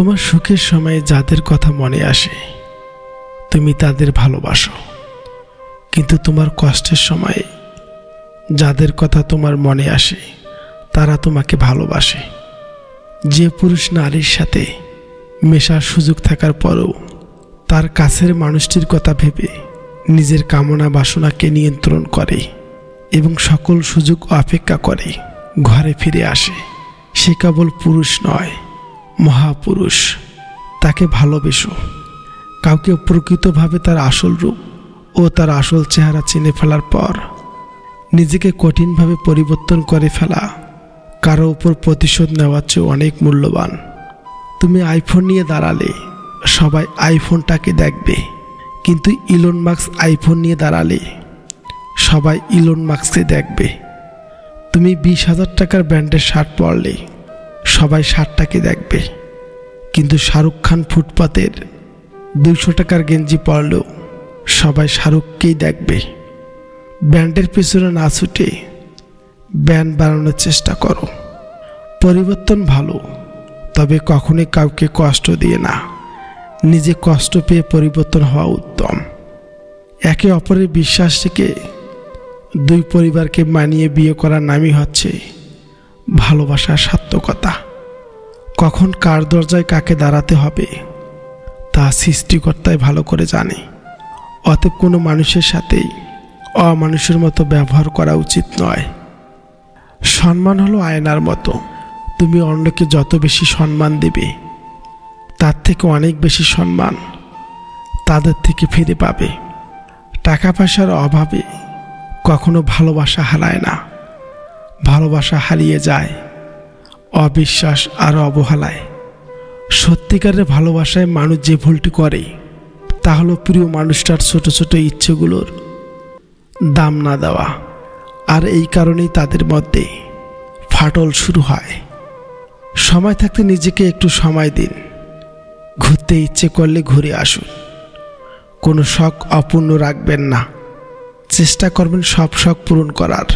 তোমার সুখের সময়ে যাদের কথা মনে আসে তুমি তাদের ভালোবাসো, কিন্তু তোমার কষ্টের সময়ে যাদের কথা তোমার মনে আসে তারা তোমাকে ভালোবাসে। যে পুরুষ নারীর সাথে মেশার সুযোগ থাকার পরেও তার কাছের মানুষটির কথা ভেবে নিজের কামনা বাসনাকে নিয়ন্ত্রণ করে এবং সকল সুযোগ অপেক্ষা করে ঘরে ফিরে আসে, সে কেবল পুরুষ নয়, মহাপুরুষ। তাকে ভালোবেসো। কাউকে প্রকৃতভাবে তার আসল রূপ ও তার আসল চেহারা চিনে ফেলার পর নিজেকে কঠিনভাবে পরিবর্তন করে ফেলা কারো উপর প্রতিশোধ নেওয়ার চেয়ে অনেক মূল্যবান। তুমি আইফোন নিয়ে দাঁড়ালে সবাই আইফোনটাকে দেখবে, কিন্তু ইলন মাস্ক আইফোন নিয়ে দাঁড়ালে সবাই ইলন মাস্ককে দেখবে। তুমি 20,000 টাকার ব্র্যান্ডের শার্ট পরলে সবাই শার্টটাকে দেখবে, কিন্তু শাহরুখ খান ফুটপাতের 200 টাকার গেঞ্জি পরলেও সবাই শাহরুখকেই দেখবে। ব্র্যান্ডের পেছনে না ছুটে ব্র্যান্ড বানানোর চেষ্টা করো। পরিবর্তন ভালো, তবে কখনোই কাউকে কষ্ট দিয়ে না। নিজে কষ্ট পেয়ে পরিবর্তন হওয়া উত্তম। একে অপরের বিশ্বাস থেকে দুই পরিবারকে মানিয়ে বিয়ে করার নামই হচ্ছে ভালোবাসার সার্থকতা। কখন কার দরজায় কাকে দাঁড়াতে হবে তা সৃষ্টিকর্তাই ভালো করে জানে। অতএব কোনো মানুষের সাথেই অমানুষের মতো ব্যবহার করা উচিত নয়। সম্মান হলো আয়নার মতো। তুমি অন্যকে যত বেশি সম্মান দেবে তার থেকে অনেক বেশি সম্মান তাদের থেকে ফিরে পাবে। টাকা পয়সার অভাবে কখনো ভালোবাসা হারায় না, ভালোবাসা হারিয়ে যায় অবিশ্বাস আর অবহেলায়। সত্যিকারের ভালোবাসায় মানুষ যে ভুলটি করে তা হলো প্রিয় মানুষটার ছোট ছোট ইচ্ছেগুলোর দাম না দেওয়া, আর এই কারণেই তাদের মধ্যে ফাটল শুরু হয়। সময় থাকতে নিজেকে একটু সময় দিন। ঘুরতে ইচ্ছে করলে ঘুরে আসুন। কোনো শখ অপূর্ণ রাখবেন না। চেষ্টা করবেন সব শখ পূরণ করার।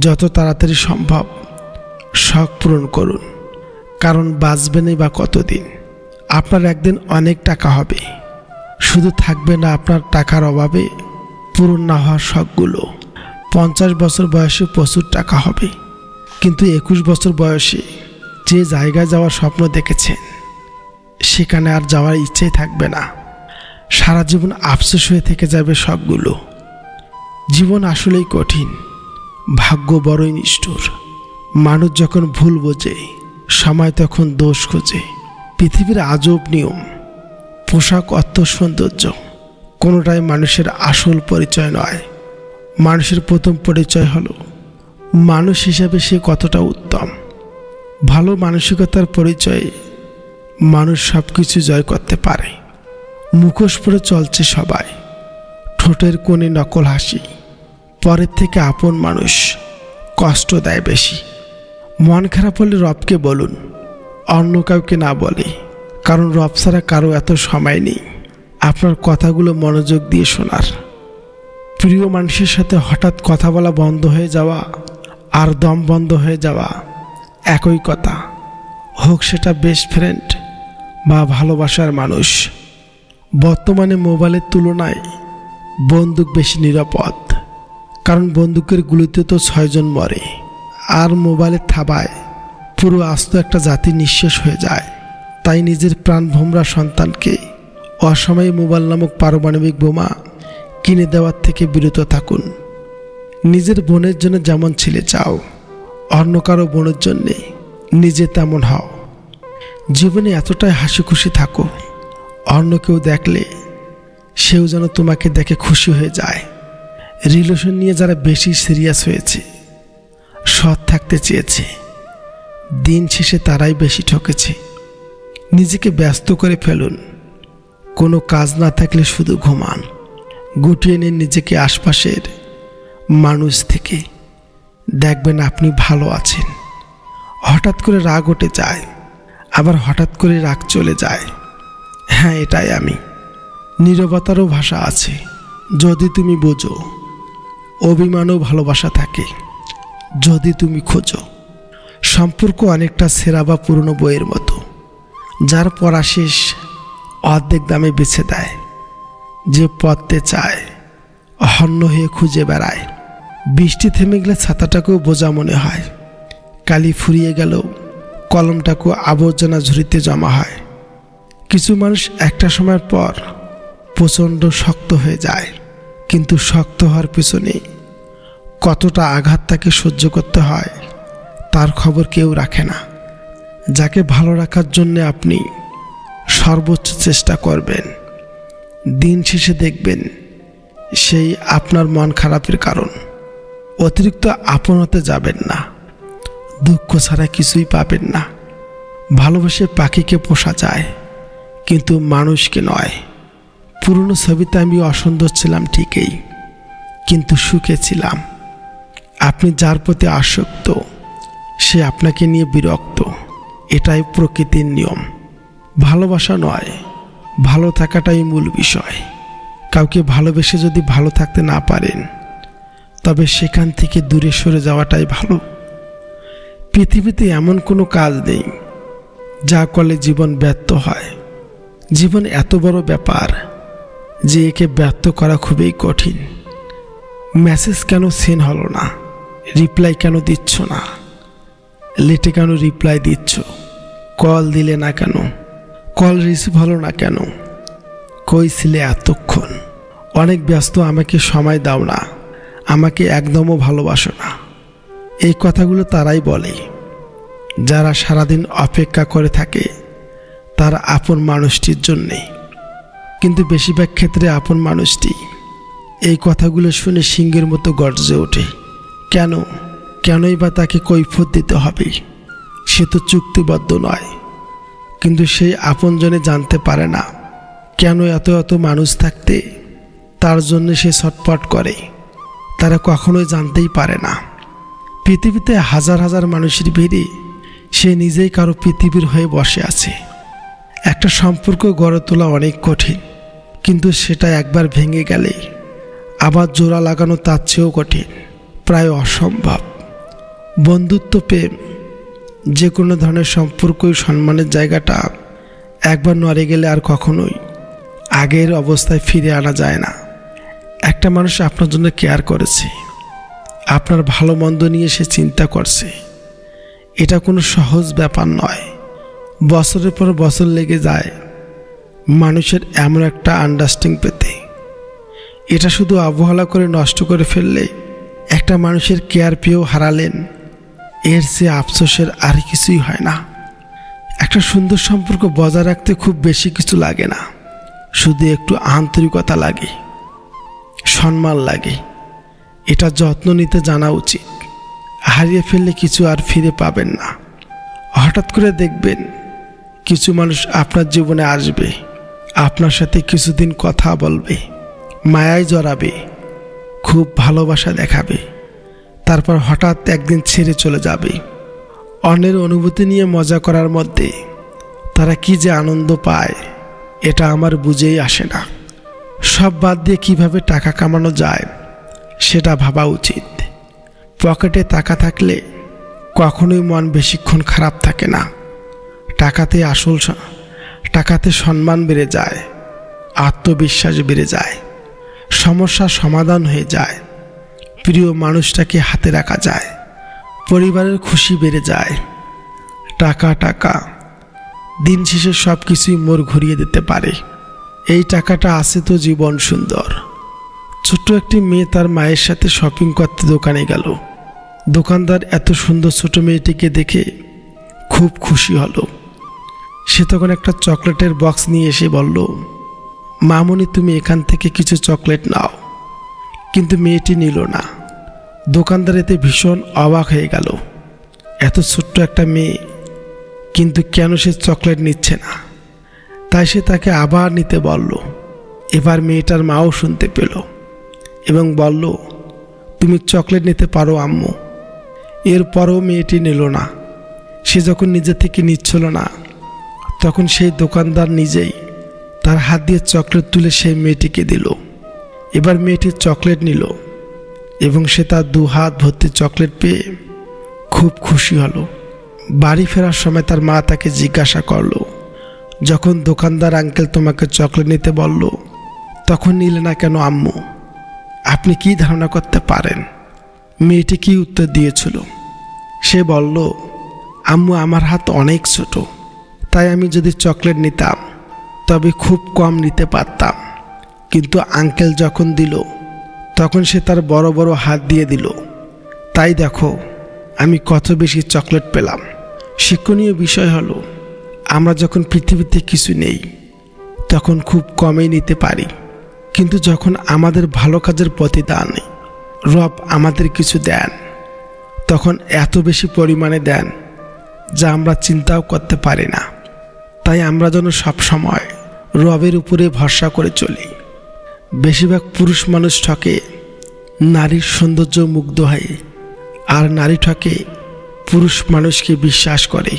যত তাড়াতাড়ি সম্ভব শখ পূরণ করুন, কারণ বাঁচবেনই বা কতদিন। আপনার একদিন অনেক টাকা হবে, শুধু থাকবে না আপনার টাকার অভাবে পূরণ না হওয়ার শখগুলো। 50 বছর বয়সে প্রচুর টাকা হবে, কিন্তু 21 বছর বয়সে যে জায়গায় যাওয়ার স্বপ্ন দেখেছেন সেখানে আর যাওয়ার ইচ্ছেই থাকবে না। সারা জীবন আফসোস হয়ে থেকে যাবে শখগুলো। জীবন আসলেই কঠিন, ভাগ্য বড়ই নিষ্ঠুর। মানুষ যখন ভুল বোঝে সময় তখন দোষ খোঁজে। পৃথিবীর আজব নিয়ম, পোশাক, অর্থ, সৌন্দর্য কোনোটাই মানুষের আসল পরিচয় নয়। মানুষের প্রথম পরিচয় হলো মানুষ হিসাবে সে কতটা উত্তম। ভালো মানসিকতার পরিচয়ে মানুষ সব কিছু জয় করতে পারে। মুখোশ পরে চলছে সবাই, ঠোঁটের কোণে নকল হাসি। পরের থেকে আপন মানুষ কষ্ট দেয় বেশি। মন খারাপ হলে রবকে বলুন, অন্য কাউকে না বলে, কারণ রব ছাড়া কারো এত সময় নেই আপনার কথাগুলো মনোযোগ দিয়ে শোনার। প্রিয় মানুষের সাথে হঠাৎ কথা বলা বন্ধ হয়ে যাওয়া আর দম বন্ধ হয়ে যাওয়া একই কথা, হোক সেটা বেস্ট ফ্রেন্ড বা ভালোবাসার মানুষ। বর্তমানে মোবাইলের তুলনায় বন্দুক বেশি নিরাপদ, কারণ বন্দুকের গুলিতে তো 6 জন মরে, আর মোবাইলের থাবায় পুরো আস্ত একটা জাতি নিঃশেষ হয়ে যায়। তাই নিজের প্রাণভোমরা সন্তানকে অসময়ে মোবাইল নামক পারমাণবিক বোমা কিনে দেওয়ার থেকে বিরত থাকুন। নিজের বোনের জন্য যেমন ছেলে চাও, অন্য কারো বোনের জন্যে নিজে তেমন হও। জীবনে এতটাই হাসি খুশি থাকো, অন্য কেউ দেখলে সেও যেন তোমাকে দেখে খুশি হয়ে যায়। রিলেশন নিয়ে যারা বেশি সিরিয়াস হয়েছে, সৎ থাকতে চেয়েছে, দিন শেষে তারাই বেশি ঠকেছে। নিজেকে ব্যস্ত করে ফেলুন। কোনো কাজ না থাকলে শুধু ঘুমান। গুটিয়ে নিন নিজেকে আশপাশের মানুষ থেকে, দেখবেন আপনি ভালো আছেন। হঠাৎ করে রাগ উঠে যায়, আবার হঠাৎ করে রাগ চলে যায়। হ্যাঁ, এটাই আমি। নীরবতারও ভাষা আছে যদি তুমি বোঝো। অভিমানও ভালোবাসা থাকে যদি তুমি খোঁজো। সম্পর্ক অনেকটা সেরা বা পুরনো বইয়ের মতো। যার পড়া শেষ অর্ধেক দামে বেছে দেয়, যে পড়তে চায় হন্য হয়ে খুঁজে বেড়ায়। বৃষ্টি থেমে গেলে ছাতাটাকেও বোঝা মনে হয়, কালি ফুরিয়ে গেল কলমটাকেও আবর্জনা ঝুড়িতে জমা হয়। কিছু মানুষ একটা সময়ের পর প্রচণ্ড শক্ত হয়ে যায়, কিন্তু শক্ত হওয়ার পিছনে কতটা আঘাত তাকে সহ্য করতে হয় তার খবর কেউ রাখে না। যাকে ভালো রাখার জন্য আপনি সর্বোচ্চ চেষ্টা করবেন, দিন শেষে দেখবেন সেই আপনার মন খারাপের কারণ। অতিরিক্ত আপন হতে যাবেন না, দুঃখ ছাড়া কিছুই পাবেন না। ভালোবেসে পাখিকে পোষা যায়, কিন্তু মানুষকে নয়। পুরনো ছবিতে আমি অসুন্দর ছিলাম ঠিকই, কিন্তু সুখে ছিলাম। আপনি যার প্রতি আসক্ত সে আপনাকে নিয়ে বিরক্ত, এটাই প্রকৃতির নিয়ম। ভালোবাসা নয়, ভালো থাকাটাই মূল বিষয়। কাউকে ভালোবেসে যদি ভালো থাকতে না পারেন, তবে সেখান থেকে দূরে সরে যাওয়াটাই ভালো। পৃথিবীতে এমন কোনো কাজ নেই যা করলে জীবন ব্যর্থ হয়। জীবন এত বড় ব্যাপার যে একে ব্যর্থ করা খুবই কঠিন। মেসেজ কেন সেন্ড হলো না, রিপ্লাই কেন দিচ্ছ না, লেটে কেন রিপ্লাই দিচ্ছ, কল দিলে না কেন, কল রিসিভ হলো না কেন, কই ছিলে এতক্ষণ, অনেক ব্যস্ত, আমাকে সময় দাও না, আমাকে একদমও ভালোবাসো না। এই কথাগুলো তারাই বলে যারা সারাদিন অপেক্ষা করে থাকে তার আপন মানুষটির জন্যে। কিন্তু বেশিরভাগ ক্ষেত্রে আপন মানুষটি এই কথাগুলো শুনে সিংহের মতো গর্জে ওঠে। কেনই বা তাকে কৈফিয়ত দিতে হবে? সে তো চুক্তিবদ্ধ নয়। কিন্তু সেই আপনজনে জানতে পারে না কেন এত এত মানুষ থাকতে তার জন্য সে ছটফট করে। তারা কখনোই জানতেই পারে না পৃথিবীতে হাজার হাজার মানুষের ভিড়ে সে নিজেই কারো পৃথিবীর হয়ে বসে আছে। একটা সম্পর্ক গড়ে তোলা অনেক কঠিন, কিন্তু সেটা একবার ভেঙে গেলে আবার জোড়া লাগানো তার চেয়েও কঠিন, প্রায় অসম্ভব। বন্ধুত্ব, প্রেম, যে কোনো ধরনের সম্পর্কই সম্মানের জায়গাটা একবার নড়ে গেলে আর কখনোই আগের অবস্থায় ফিরে আনা যায় না। একটা মানুষ আপনার জন্য কেয়ার করেছে, আপনার ভালো মন্দ নিয়ে সে চিন্তা করছে, এটা কোনো সহজ ব্যাপার নয়। বছরের পর বছর লেগে যায় মানুষের এমন একটা আন্ডারস্ট্যান্ডিং পেতে। এটা শুধু অবহেলা করে নষ্ট করে ফেললে একটা মানুষের কেয়ার পেয়েও হারালেন, এর চেয়ে আফসোসের আর কিছুই হয় না। একটা সুন্দর সম্পর্ক বজায় রাখতে খুব বেশি কিছু লাগে না, শুধু একটু আন্তরিকতা লাগে, সম্মান লাগে। এটা যত্ন নিতে জানা উচিত। হারিয়ে ফেললে কিছু আর ফিরে পাবেন না। হঠাৎ করে দেখবেন কিছু মানুষ আপনার জীবনে আসবে, আপনার সাথে কিছুদিন কথা বলবে, মায়ায় জড়াবে, খুব ভালোবাসা দেখাবে, তারপর হঠাৎ একদিন ছেড়ে চলে যাবে। অন্যের অনুভূতি নিয়ে মজা করার মধ্যে তারা কি যে আনন্দ পায় এটা আমার বুঝেই আসে না। সব বাদ দিয়ে কিভাবে টাকা কামানো যায় সেটা ভাবা উচিত। পকেটে টাকা থাকলে কখনোই মন বেশিক্ষণ খারাপ থাকে না। টাকাতে সম্মান বেড়ে যায়, আত্মবিশ্বাস বেড়ে যায়, সমস্যার সমাধান হয়ে যায়, প্রিয় মানুষটাকে হাতে রাখা যায়, পরিবারের খুশি বেড়ে যায়। টাকা দিন শেষে সব কিছুই মোড় ঘুরিয়ে দিতে পারে। এই টাকাটা আছে তো জীবন সুন্দর। ছোট্ট একটি মেয়ে তার মায়ের সাথে শপিং করতে দোকানে গেল। দোকানদার এত সুন্দর ছোট মেয়েটিকে দেখে খুব খুশি হলো। সে তখন একটা চকলেটের বক্স নিয়ে এসে বলল, মামুনি তুমি এখান থেকে কিছু চকলেট নাও। কিন্তু মেয়েটি নিল না। দোকানদার এতে ভীষণ অবাক হয়ে গেল। এত ছোট্ট একটা মেয়ে, কিন্তু কেন সে চকলেট নিচ্ছে না? তাই সে তাকে আবার নিতে বলল। এবার মেয়েটার মাও শুনতে পেল এবং বলল, তুমি চকলেট নিতে পারো আম্মু। এরপরও মেয়েটি নিল না। সে যখন নিজে থেকে নিচ্ছিল না, তখন সেই দোকানদার নিজেই তার হাত দিয়ে চকলেট তুলে সেই মেয়েটিকে দিল। এবার মেয়েটি চকলেট নিল এবং সে তার 2 হাত ভর্তি চকলেট পেয়ে খুব খুশি হলো। বাড়ি ফেরার সময় তার মা তাকে জিজ্ঞাসা করলো, যখন দোকানদার আঙ্কেল তোমাকে চকলেট নিতে বলল, তখন নিলে না কেন আম্মু? আপনি কি ধারণা করতে পারেন মেয়েটি কি উত্তর দিয়েছিল? সে বলল, আম্মু, আমার হাত অনেক ছোট, তাই আমি যদি চকলেট নিতাম তবে খুব কম নিতে পারতাম, কিন্তু আঙ্কেল যখন দিল তখন সে তার বড় বড় হাত দিয়ে দিল, তাই দেখো আমি কত বেশি চকলেট পেলাম। শিক্ষণীয় বিষয় হলো, আমরা যখন পৃথিবীতে কিছু নেই তখন খুব কমই নিতে পারি, কিন্তু যখন আমাদের ভালো কাজের প্রতিদান রব আমাদের কিছু দেন, তখন এত বেশি পরিমাণে দেন যা আমরা চিন্তাও করতে পারি না। তাই আমরা যেন সবসময় রবের উপরে ভরসা করে চলি। বেশিরভাগ পুরুষ মানুষ ঠকে নারীর সৌন্দর্য মুগ্ধ হয়, আর নারী ঠকে পুরুষ মানুষকে বিশ্বাস করে,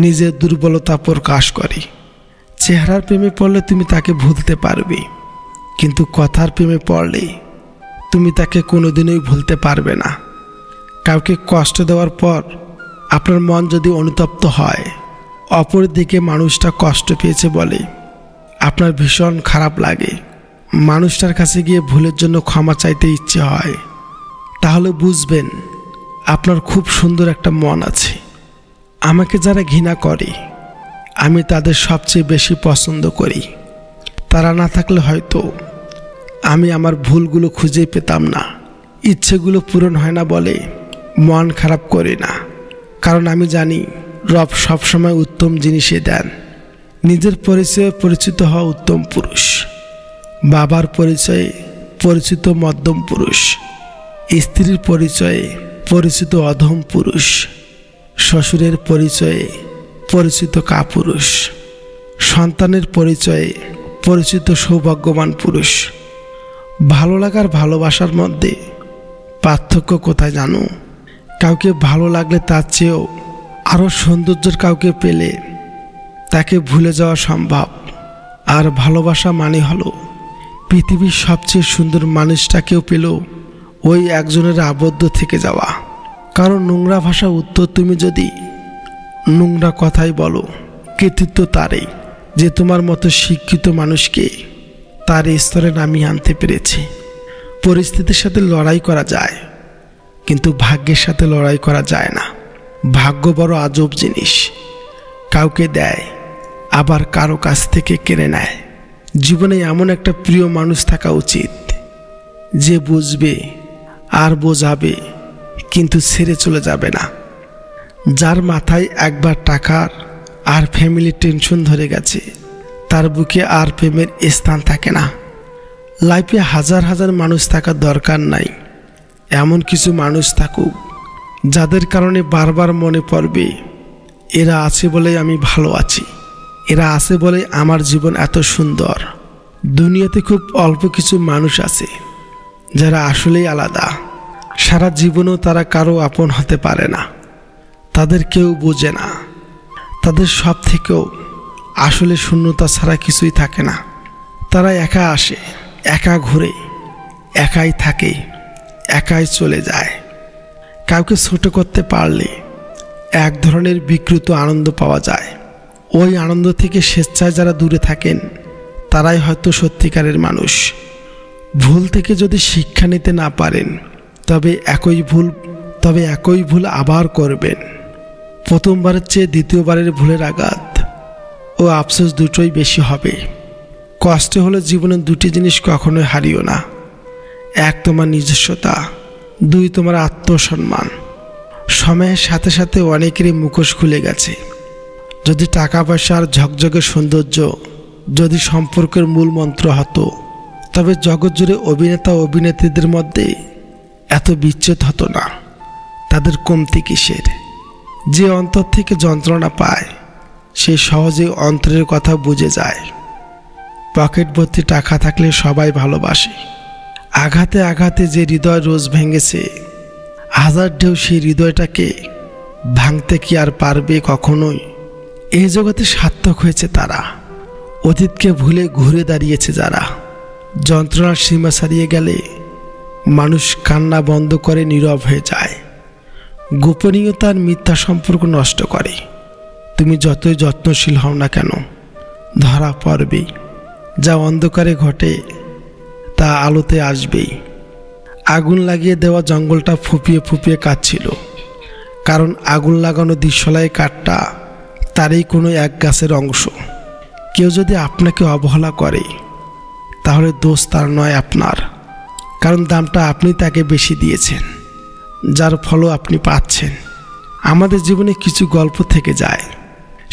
নিজের দুর্বলতা প্রকাশ করে। চেহারার প্রেমে পড়লে তুমি তাকে ভুলতে পারবে, কিন্তু কথার প্রেমে পড়লে তুমি তাকে কোনোদিনই ভুলতে পারবে না। কাউকে কষ্ট দেওয়ার পর আপনার মন যদি অনুতপ্ত হয়, অপর দিকে মানুষটা কষ্ট পেয়েছে বলে আপনার ভীষণ খারাপ লাগে, মানুষটার কাছে গিয়ে ভুলের জন্য ক্ষমা চাইতে ইচ্ছে হয়, তাহলে বুঝবেন আপনার খুব সুন্দর একটা মন আছে। আমাকে যারা ঘৃণা করে আমি তাদের সবচেয়ে বেশি পছন্দ করি। তারা না থাকলে হয়তো আমি আমার ভুলগুলো খুঁজে পেতাম না। ইচ্ছেগুলো পূরণ হয় না বলে মন খারাপ করি না, কারণ আমি জানি রব সবসময় উত্তম জিনিসই দেন। নিজের পরিচয়ে পরিচিত হওয়া উত্তম পুরুষ, বাবার পরিচয়ে পরিচিত মধ্যম পুরুষ, স্ত্রীর পরিচয়ে পরিচিত অধম পুরুষ, শ্বশুরের পরিচয়ে পরিচিত কাপুরুষ, সন্তানের পরিচয়ে পরিচিত সৌভাগ্যবান পুরুষ। ভালো লাগার ভালোবাসার মধ্যে পার্থক্য কোথায় জানো? কাউকে ভালো লাগলে তার চেয়েও আরও সৌন্দর্যের কাউকে পেলে তাকে ভুলে যাওয়া সম্ভব। আর ভালোবাসা মানে হলো পৃথিবীর সবচেয়ে সুন্দর মানুষটাকেও পেলেও ওই একজনের আবদ্ধ থেকে যাওয়া। কারণ নোংরা ভাষা উত্তর তুমি যদি নোংরা কথাই বলো, কৃতিত্ব তারই যে তোমার মতো শিক্ষিত মানুষকে তার স্তরে নামিয়ে আনতে পেরেছে। পরিস্থিতির সাথে লড়াই করা যায়, কিন্তু ভাগ্যের সাথে লড়াই করা যায় না। ভাগ্য বড় আজব জিনিস, কাউকে দেয় আবার কারো কাছ থেকে কেড়ে নেয়। জীবনে এমন একটা প্রিয় মানুষ থাকা উচিত যে বুঝবে আর বোঝাবে, কিন্তু ছেড়ে চলে যাবে না। যার মাথায় একবার টাকার আর ফ্যামিলির টেনশন ধরে গেছে, তার বুকে আর প্রেমের স্থান থাকে না। লাইফে হাজার হাজার মানুষ থাকার দরকার নাই, এমন কিছু মানুষ থাকুক যাদের কারণে বারবার মনে পড়বে এরা আছে বলেই আমি ভালো আছি, এরা আছে বলে আমার জীবন এত সুন্দর। দুনিয়াতে খুব অল্প কিছু মানুষ আছে যারা আসলেই আলাদা, সারা জীবনেও তারা কারো আপন হতে পারে না, তাদের কেউ বোঝে না। তাদের সব থেকেও আসলে শূন্যতা ছাড়া কিছুই থাকে না। তারা একা আসে, একা ঘুরে, একাই থাকে, একাই চলে যায়। কাউকে ছোট করতে পারলে এক ধরনের বিকৃত আনন্দ পাওয়া যায়। ওই আনন্দ থেকে স্বেচ্ছায় যারা দূরে থাকেন তারাই হয়তো সত্যিকারের মানুষ। ভুল থেকে যদি শিক্ষা নিতে না পারেন তবে একই ভুল আবার করবেন। প্রথমবারের চেয়ে দ্বিতীয়বারের ভুলের আঘাত ও আফসোস দুটোই বেশি হবে। কষ্ট হলে জীবনে দুটি জিনিস কখনোই হারিও না, এক তোমার নিজস্বতা, দুই তোমার আত্মসম্মান। সময়ের সাথে সাথে অনেকেরই মুখোশ খুলে গেছে। যদি টাকা পয়সার ঝকঝকে সৌন্দর্য যদি সম্পর্কের মূল মন্ত্র হতো, তবে জগৎ জুড়ে অভিনেতা ও অভিনেত্রীদের মধ্যে এত বিচ্ছেদ হতো না। তাদের কমতি কিসের? যে অন্তর থেকে যন্ত্রণা পায় সে সহজে অন্তরের কথা বুঝে যায়। পকেট ভর্তি টাকা থাকলে সবাই ভালোবাসে, আঘাতে আঘাতে যে হৃদয় রোজ ভেঙেছে, হাজার ঢেউ সেই হৃদয়টাকে ভাঙতে কি আর পারবে কখনোই? এই জগতে সার্থক হয়েছে তারা, অতীতকে ভুলে ঘুরে দাঁড়িয়েছে যারা। যন্ত্রণার সীমা ছাড়িয়ে গেলে মানুষ কান্না বন্ধ করে নীরব হয়ে যায়। গোপনীয়তার মিথ্যা সম্পর্ক নষ্ট করে। তুমি যতই যত্নশীল হও না কেন, ধরা পড়বেই। যা অন্ধকারে ঘটে তা আলোতে আসবেই। আগুন লাগিয়ে দেওয়া জঙ্গলটা ফুপিয়ে ফুপিয়ে কাঁদছিল, কারণ আগুন লাগানো দিশলাই কাঠটা তারই কোনো এক গাছের অংশ। কেউ যদি আপনাকে অবহেলা করে তাহলে দোষ তার নয়, আপনার। কারণ দামটা আপনি তাকে বেশি দিয়েছেন, যার ফলও আপনি পাচ্ছেন। আমাদের জীবনে কিছু গল্প থেকে যায়,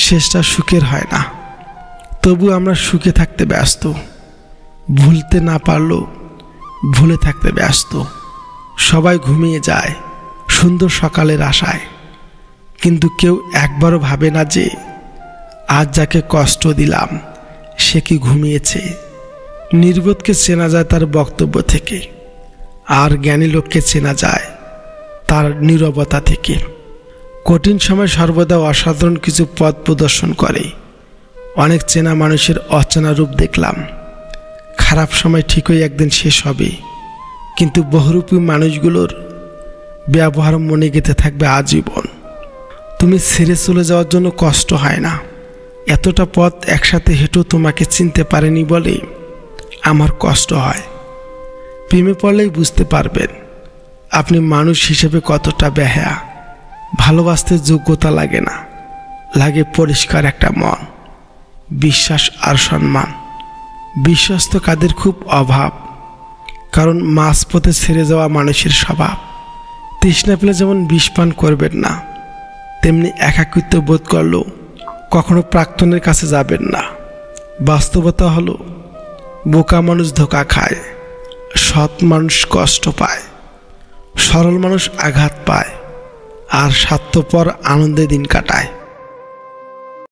শেষটা সুখের হয় না। তবু আমরা সুখে থাকতে ব্যস্ত, ভুলতে না পারলেও ভুলে থাকতে ব্যস্ত। সবাই ঘুমিয়ে যায় সুন্দর সকালের আশায়, কিন্তু কেউ একবারও ভাবে না যে আজ যাকে কষ্ট দিলাম সে কি ঘুমিয়েছে। নির্বোধকে চেনা যায় তার বক্তব্য থেকে, আর জ্ঞানী লোককে চেনা যায় তার নীরবতা থেকে। কঠিন সময় সর্বদা অসাধারণ কিছু পথ প্রদর্শন করে। অনেক চেনা মানুষের অচেনা রূপ দেখলাম। খারাপ সময় ঠিকই একদিন শেষ হবে, কিন্তু বহুরূপী মানুষগুলোর ব্যবহার মনে গেঁথে থাকবে আজীবন। তুমি ছেড়ে চলে যাওয়ার জন্য কষ্ট হয় না, এতটা পথ একসাথে হেঁটেও তোমাকে চিনতে পারেনি বলে আমার কষ্ট হয়। প্রেমে পড়লেই বুঝতে পারবেন আপনি মানুষ হিসেবে কতটা বেহায়া। ভালোবাসতে যোগ্যতা লাগে না, লাগে পরিষ্কার একটা মন, বিশ্বাস আর সম্মান। বিশ্বস্ত কাদের খুব অভাব, কারণ মাঝপথে ছেড়ে যাওয়া মানুষের স্বভাব। তৃষ্ণা পেলে যেমন বিষ পান করবেন না, তেমনি একাকিত্ব বোধ করলেও কখনো প্রাক্তনের কাছে যাবেন না। বাস্তবতা হলো বোকা মানুষ ধোঁকা খায়, সৎ মানুষ কষ্ট পায়, সরল মানুষ আঘাত পায়, আর স্বার্থপর আনন্দে দিন কাটায়।